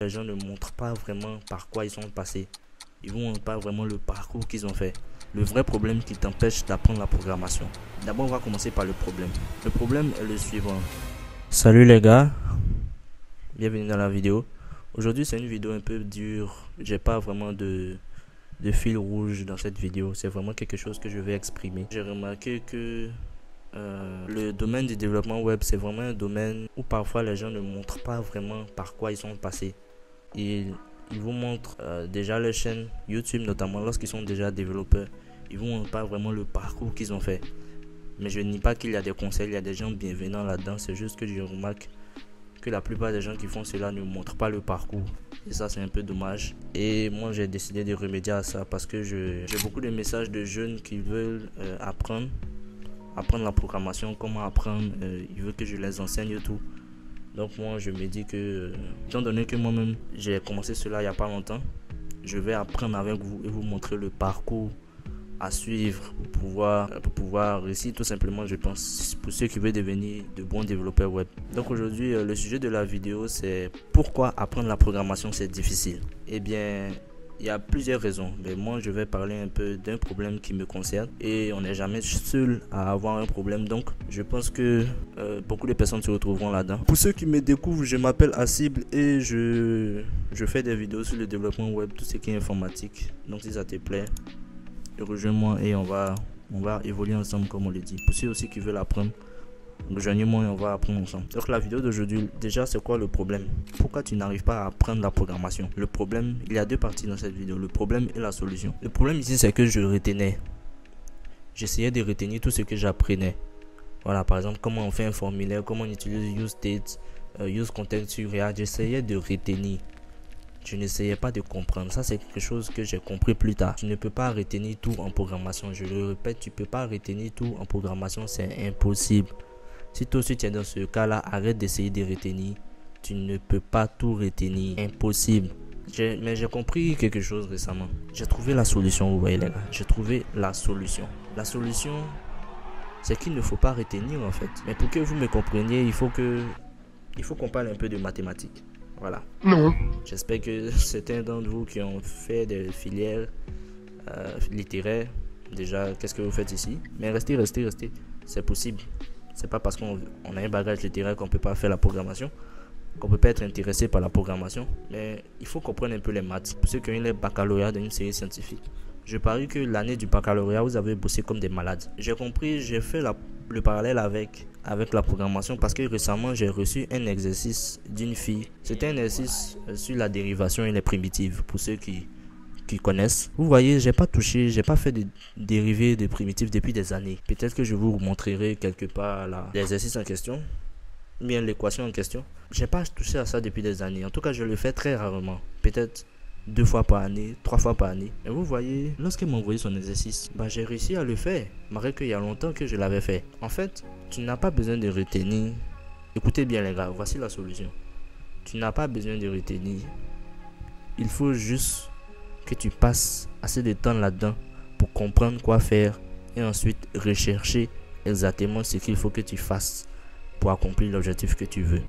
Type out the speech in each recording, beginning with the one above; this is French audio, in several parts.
Les gens ne montrent pas vraiment par quoi ils sont passés. Ils ne montrent pas vraiment le parcours qu'ils ont fait. Le vrai problème qui t'empêche d'apprendre la programmation. D'abord, on va commencer par le problème. Le problème est le suivant. Salut les gars, bienvenue dans la vidéo. Aujourd'hui, c'est une vidéo un peu dure. J'ai pas vraiment de fil rouge dans cette vidéo. C'est vraiment quelque chose que je vais exprimer. J'ai remarqué que le domaine du développement web, c'est vraiment un domaine où parfois les gens ne montrent pas vraiment par quoi ils sont passés. Ils vous montrent déjà leur chaîne YouTube, notamment lorsqu'ils sont déjà développeurs. Ils vous montrent pas vraiment le parcours qu'ils ont fait. Mais je ne nie pas qu'il y a des conseils, il y a des gens bienveillants là-dedans. C'est juste que je remarque que la plupart des gens qui font cela ne montrent pas le parcours. Et ça, c'est un peu dommage. Et moi, j'ai décidé de remédier à ça parce que j'ai beaucoup de messages de jeunes qui veulent apprendre la programmation, comment apprendre. Ils veulent que je les enseigne tout. Donc moi, je me dis que, étant donné que moi-même, j'ai commencé cela il n'y a pas longtemps, je vais apprendre avec vous et vous montrer le parcours à suivre pour pouvoir réussir tout simplement, je pense, pour ceux qui veulent devenir de bons développeurs web. Donc aujourd'hui, le sujet de la vidéo, c'est pourquoi apprendre la programmation c'est difficile. Eh bien, il y a plusieurs raisons, mais moi je vais parler un peu d'un problème qui me concerne et on n'est jamais seul à avoir un problème, donc je pense que beaucoup de personnes se retrouveront là-dedans. Pour ceux qui me découvrent, je m'appelle Acible et je fais des vidéos sur le développement web, tout ce qui est informatique. Donc si ça te plaît, rejoins-moi et on va évoluer ensemble comme on le dit. Pour ceux aussi qui veulent apprendre, rejoignez-moi et on va apprendre ensemble. Donc la vidéo d'aujourd'hui, déjà c'est quoi le problème? Pourquoi tu n'arrives pas à apprendre la programmation? Le problème, il y a deux parties dans cette vidéo, le problème et la solution. Le problème ici c'est que je retenais. J'essayais de retenir tout ce que j'apprenais. Voilà, par exemple comment on fait un formulaire, comment on utilise useState, useContext sur React. J'essayais de retenir. Je n'essayais pas de comprendre. Ça, c'est quelque chose que j'ai compris plus tard. Tu ne peux pas retenir tout en programmation. Je le répète, tu ne peux pas retenir tout en programmation. C'est impossible. Si toi aussi tu es dans ce cas-là, arrête d'essayer de retenir. Tu ne peux pas tout retenir. Impossible. Mais j'ai compris quelque chose récemment. J'ai trouvé la solution, vous voyez les gars. J'ai trouvé la solution. La solution, c'est qu'il ne faut pas retenir en fait. Mais pour que vous me compreniez, il faut qu'on parle un peu de mathématiques. Voilà. Non. J'espère que certains d'entre vous qui ont fait des filières littéraires, déjà, qu'est-ce que vous faites ici? Mais restez. C'est possible. C'est pas parce qu'on a un bagage littéraire qu'on peut pas faire la programmation, qu'on peut pas être intéressé par la programmation. Mais il faut comprendre un peu les maths. Pour ceux qui ont eu le baccalauréat dans une série scientifique, je parie que l'année du baccalauréat, vous avez bossé comme des malades. J'ai compris, j'ai fait le parallèle avec la programmation parce que récemment j'ai reçu un exercice d'une fille. C'était un exercice sur la dérivation et les primitives pour ceux qui connaissent. Vous voyez, j'ai pas fait de dérivés de primitives depuis des années. Peut-être que je vous montrerai quelque part l'exercice en question, bien l'équation en question. J'ai pas touché à ça depuis des années. En tout cas, je le fais très rarement. Peut-être 2 fois par année, 3 fois par année. Et vous voyez, lorsqu'elle m'a envoyé son exercice, j'ai réussi à le faire, malgré qu'il y a longtemps que je l'avais fait. En fait, tu n'as pas besoin de retenir. Écoutez bien les gars, voici la solution. Tu n'as pas besoin de retenir. Il faut juste que tu passes assez de temps là-dedans pour comprendre quoi faire et ensuite rechercher exactement ce qu'il faut que tu fasses pour accomplir l'objectif que tu veux.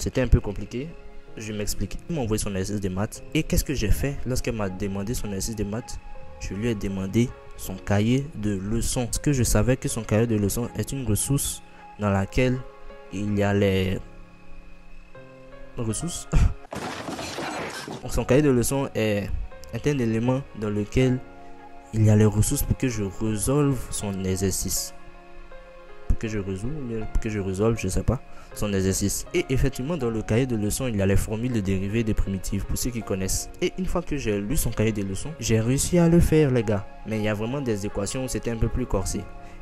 C'était un peu compliqué. Je m'explique. Il m'a envoyé son exercice de maths. Et qu'est-ce que j'ai fait lorsqu'elle m'a demandé son exercice de maths? Je lui ai demandé son cahier de leçons. Parce que je savais que son cahier de leçons est une ressource dans laquelle il y a les ressources. Son cahier de leçons est un élément dans lequel il y a les ressources pour que je résolve son exercice. Pour que je résolve, je sais pas, son exercice. Et effectivement, dans le cahier de leçons, il y a les formules de dérivées des primitives, pour ceux qui connaissent. Et une fois que j'ai lu son cahier de leçons, j'ai réussi à le faire, les gars. Mais il y a vraiment des équations où c'était un peu plus corsé.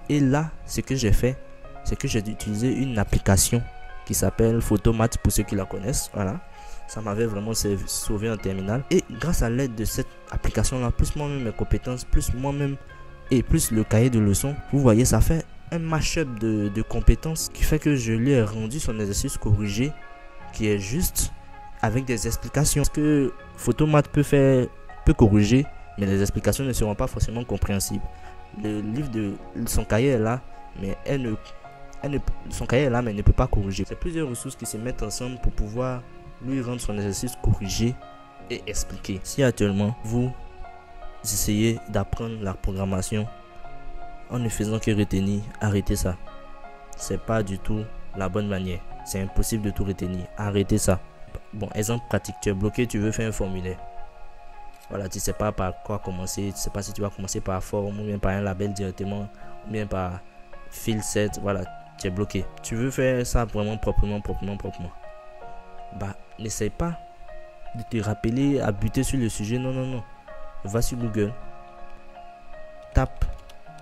Et là, ce que j'ai fait, c'est que j'ai utilisé une application qui s'appelle Photomat, pour ceux qui la connaissent. Voilà. Ça m'avait vraiment sauvé en terminale. Et grâce à l'aide de cette application-là, plus moi-même mes compétences, plus moi-même et plus le cahier de leçons, vous voyez, ça fait un mash-up de compétences qui fait que je lui ai rendu son exercice corrigé qui est juste avec des explications. Ce que Photomat peut corriger, mais les explications ne seront pas forcément compréhensibles. Le livre de son cahier est là, mais son cahier est là, mais elle ne peut pas corriger. C'est plusieurs ressources qui se mettent ensemble pour pouvoir lui rendre son exercice corrigé et expliqué. Si actuellement vous essayez d'apprendre la programmation en ne faisant que retenir, arrêtez ça. C'est pas du tout la bonne manière. C'est impossible de tout retenir. Arrêtez ça. Bon, exemple pratique, tu es bloqué, tu veux faire un formulaire. Voilà, tu sais pas par quoi commencer, tu sais pas si tu vas commencer par forme ou bien par un label directement ou bien par fill set. Voilà, tu es bloqué. Tu veux faire ça vraiment proprement. Bah, n'essaie pas de te rappeler à buter sur le sujet. Non. Va sur Google, tape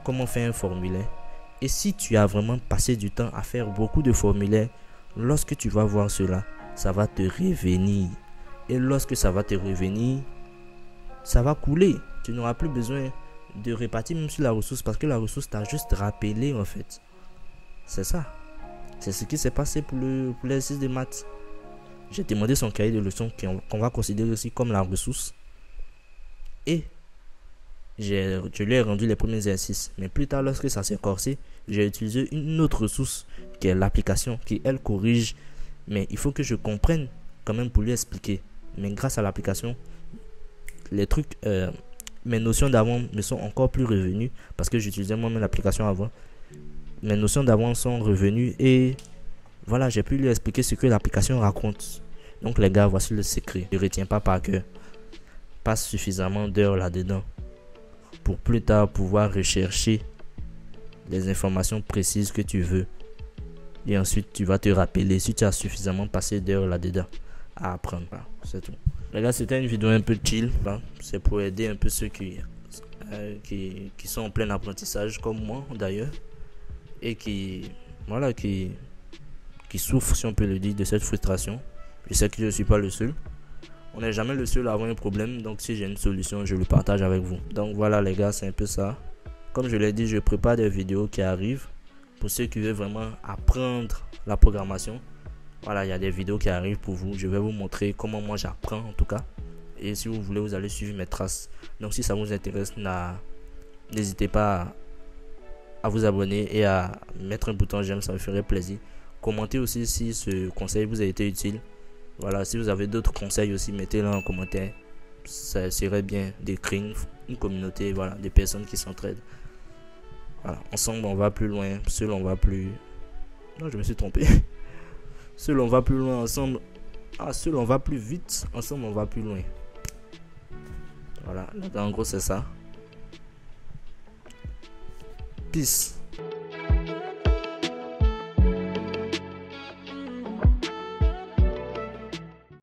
comment faire un formulaire. Et si tu as vraiment passé du temps à faire beaucoup de formulaires, lorsque tu vas voir cela, ça va te revenir. Et lorsque ça va te revenir, ça va couler. Tu n'auras plus besoin de répartir même sur la ressource parce que la ressource t'a juste rappelé en fait. C'est ça. C'est ce qui s'est passé pour l'exercice de maths. J'ai demandé son cahier de leçons qu'on va considérer aussi comme la ressource. Et je lui ai rendu les premiers exercices. Mais plus tard, lorsque ça s'est corsé, j'ai utilisé une autre ressource qui est l'application, qui elle corrige. Mais il faut que je comprenne quand même pour lui expliquer. Mais grâce à l'application, les trucs, mes notions d'avant me sont encore plus revenues parce que j'utilisais moi-même l'application avant. Mes notions d'avant sont revenues et voilà, j'ai pu lui expliquer ce que l'application raconte. Donc les gars, voici le secret. Ne retiens pas par cœur. Passe suffisamment d'heures là-dedans pour plus tard pouvoir rechercher les informations précises que tu veux. Et ensuite, tu vas te rappeler si tu as suffisamment passé d'heures là-dedans à apprendre. Voilà, c'est tout. Les gars, c'était une vidéo un peu chill. Hein. C'est pour aider un peu ceux qui sont en plein apprentissage, comme moi d'ailleurs. Et qui souffrent, si on peut le dire, de cette frustration. Je sais que je ne suis pas le seul. On n'est jamais le seul à avoir un problème. Donc si j'ai une solution, je le partage avec vous. Donc voilà les gars, c'est un peu ça. Comme je l'ai dit, je prépare des vidéos qui arrivent. Pour ceux qui veulent vraiment apprendre la programmation. Voilà, il y a des vidéos qui arrivent pour vous. Je vais vous montrer comment moi j'apprends en tout cas. Et si vous voulez, vous allez suivre mes traces. Donc si ça vous intéresse, n'hésitez pas à vous abonner et à mettre un bouton j'aime, ça me ferait plaisir. Commentez aussi si ce conseil vous a été utile. Voilà, si vous avez d'autres conseils aussi, mettez-les en commentaire. Ça serait bien d'écrire une communauté, voilà, des personnes qui s'entraident. Voilà, ensemble on va plus loin, seul on va plus... Non, je me suis trompé. Seul on va plus loin, ensemble... Ah, seul on va plus vite, ensemble on va plus loin. Voilà, en gros c'est ça. Peace.